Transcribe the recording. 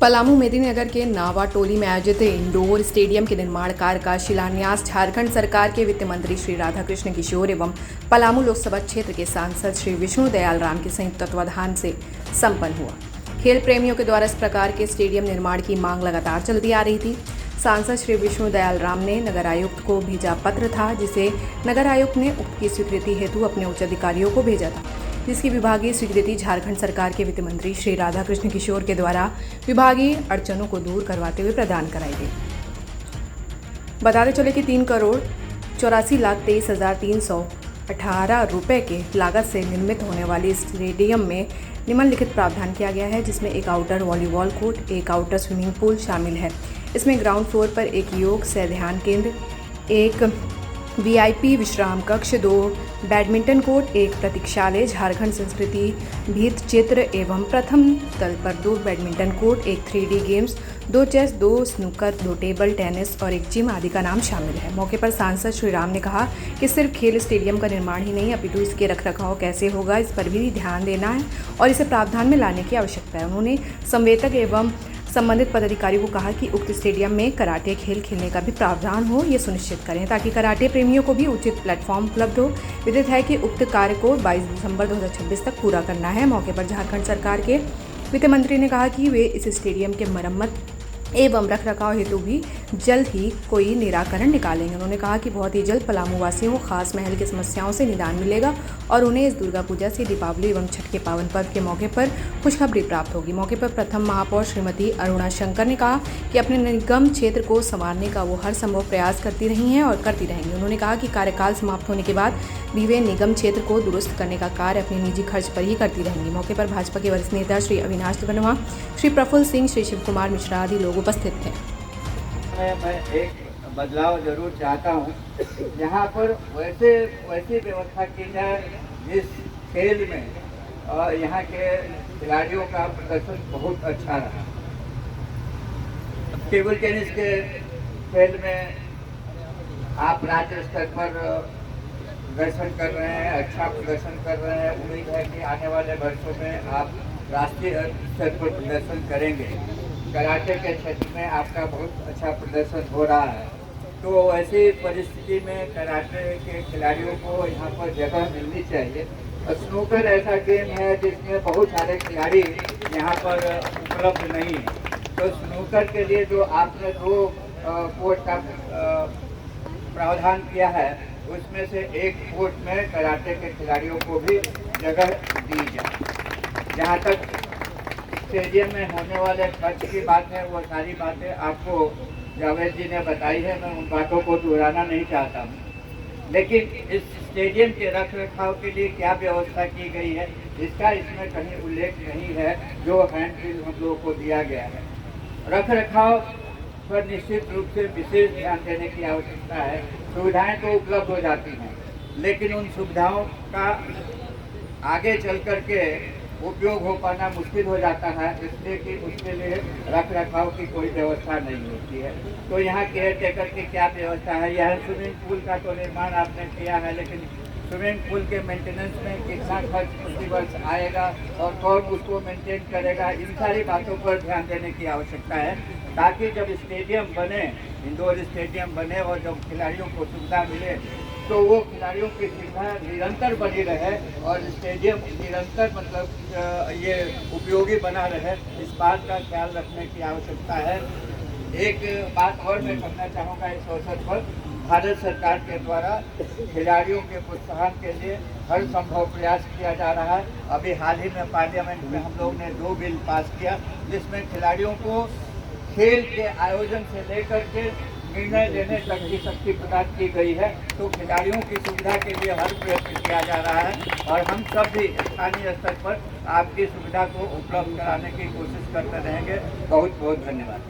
पलामू मेदिनीनगर के नावा टोली में आयोजित इंडोर स्टेडियम के निर्माण कार्य का शिलान्यास झारखंड सरकार के वित्त मंत्री श्री राधाकृष्ण किशोर एवं पलामू लोकसभा क्षेत्र के सांसद श्री विष्णु दयाल राम के संयुक्त तत्वाधान से संपन्न हुआ। खेल प्रेमियों के द्वारा इस प्रकार के स्टेडियम निर्माण की मांग लगातार चलती आ रही थी। सांसद श्री विष्णु दयाल राम ने नगर आयुक्त को भेजा पत्र था, जिसे नगर आयुक्त ने उक्त की स्वीकृति हेतु अपने उच्च अधिकारियों को भेजा था, जिसकी विभागीय स्वीकृति झारखंड सरकार के वित्त मंत्री श्री राधाकृष्ण किशोर के द्वारा विभागीय अड़चनों को दूर करवाते हुए प्रदान कराई गई। बताते चले कि 3,84,23,318 रुपये के लागत से निर्मित होने वाली स्टेडियम में निम्नलिखित प्रावधान किया गया है, जिसमें एक आउटर वॉलीबॉल कोर्ट, एक आउटर स्विमिंग पूल शामिल है। इसमें ग्राउंड फ्लोर पर एक योग सह ध्यान केंद्र, एक वीआईपी विश्राम कक्ष, 2 बैडमिंटन कोर्ट, एक प्रतीक्षालय, झारखंड संस्कृति भित्त चित्र एवं प्रथम तल पर 2 बैडमिंटन कोर्ट, एक 3D games, 2 chess, 2 snooker, 2 table tennis और एक जिम आदि का नाम शामिल है। मौके पर सांसद श्री राम ने कहा कि सिर्फ खेल स्टेडियम का निर्माण ही नहीं, अपितु इसके रखरखाव कैसे होगा, इस पर भी ध्यान देना है और इसे प्रावधान में लाने की आवश्यकता है। उन्होंने संवेदक एवं संबंधित पदाधिकारी को कहा कि उक्त स्टेडियम में कराटे खेल खेलने का भी प्रावधान हो, ये सुनिश्चित करें ताकि कराटे प्रेमियों को भी उचित प्लेटफॉर्म उपलब्ध हो। विदित है कि उक्त कार्य को 22 दिसंबर 2026 तक पूरा करना है। मौके पर झारखंड सरकार के वित्त मंत्री ने कहा कि वे इस स्टेडियम के मरम्मत एवं रखरखाव हेतु भी जल्द ही कोई निराकरण निकालेंगे। उन्होंने कहा कि बहुत ही जल्द पलामू वासियों को खास महल की समस्याओं से निदान मिलेगा और उन्हें इस दुर्गा पूजा से दीपावली एवं छठ के पावन पर्व के मौके पर खुशखबरी प्राप्त होगी। मौके पर प्रथम महापौर श्रीमती अरुणा शंकर ने कहा कि अपने निगम क्षेत्र को संवारने का वो हर संभव प्रयास करती रही हैं और करती रहेंगी। उन्होंने कहा कि कार्यकाल समाप्त होने के बाद भी वे निगम क्षेत्र को दुरुस्त करने का कार्य अपने निजी खर्च पर ही करती रहेंगी। मौके पर भाजपा के वरिष्ठ नेता श्री अविनाश तिवारी, श्री प्रफुल्ल सिंह, श्री शिव कुमार मिश्रा आदि लोग उपस्थित थे। मैं एक बदलाव जरूर चाहता हूँ। यहाँ पर वैसी व्यवस्था की जाए जिस खेल में यहाँ के खिलाड़ियों का प्रदर्शन बहुत अच्छा रहा। टेबल टेनिस के खेल में आप राज्य स्तर पर प्रदर्शन कर रहे हैं, अच्छा प्रदर्शन कर रहे हैं। उम्मीद है कि आने वाले वर्षों में आप राष्ट्रीय स्तर पर प्रदर्शन करेंगे। कराटे के क्षेत्र में आपका बहुत अच्छा प्रदर्शन हो रहा है, तो ऐसी परिस्थिति में कराटे के खिलाड़ियों को यहाँ पर जगह मिलनी चाहिए। स्नूकर ऐसा गेम है जिसमें बहुत सारे खिलाड़ी यहाँ पर उपलब्ध नहीं है, तो स्नूकर के लिए जो आपने 2 कोर्ट का प्रावधान किया है, उसमें से एक कोर्ट में कराटे के खिलाड़ियों को भी जगह दी जाए। जहाँ तक स्टेडियम में होने वाले खर्च की बात है, वो सारी बातें आपको जावेद जी ने बताई है, मैं उन बातों को दोहराना नहीं चाहता हूँ। लेकिन इस स्टेडियम के रख रखाव के लिए क्या व्यवस्था की गई है, इसका इसमें कहीं उल्लेख नहीं है, जो हैंडबिल हम लोगों को दिया गया है। रख रखाव पर निश्चित रूप से विशेष ध्यान देने की आवश्यकता है। सुविधाएँ तो उपलब्ध हो जाती हैं, लेकिन उन सुविधाओं का आगे चल कर के उपयोग हो पाना मुश्किल हो जाता है, इसलिए कि उसके लिए रख रखाव की कोई व्यवस्था नहीं होती है। तो यहाँ केयर टेकर की क्या व्यवस्था है? यह स्विमिंग पूल का तो निर्माण आपने किया है, लेकिन स्विमिंग पूल के मेंटेनेंस में कितना खर्च प्रति वर्ष आएगा और कौन उसको मेंटेन करेगा, इन सारी बातों पर ध्यान देने की आवश्यकता है, ताकि जब स्टेडियम बने, इंडोर स्टेडियम बने और जब खिलाड़ियों को सुविधा मिले, तो वो खिलाड़ियों की सुविधा निरंतर बनी रहे और स्टेडियम निरंतर ये उपयोगी बना रहे। इस बात का ख्याल रखने की आवश्यकता है। एक बात और मैं कहना चाहूँगा इस अवसर पर, भारत सरकार के द्वारा खिलाड़ियों के प्रोत्साहन के लिए हर संभव प्रयास किया जा रहा है। अभी हाल ही में पार्लियामेंट में हम लोग ने 2 बिल पास किया, जिसमें खिलाड़ियों को खेल के आयोजन से लेकर के निर्णय लेने तक की शक्ति प्रदान की गई है। तो खिलाड़ियों की सुविधा के लिए हर प्रयत्न किया जा रहा है और हम सब भी स्थानीय स्तर पर आपकी सुविधा को उपलब्ध कराने की कोशिश करते रहेंगे। बहुत बहुत धन्यवाद।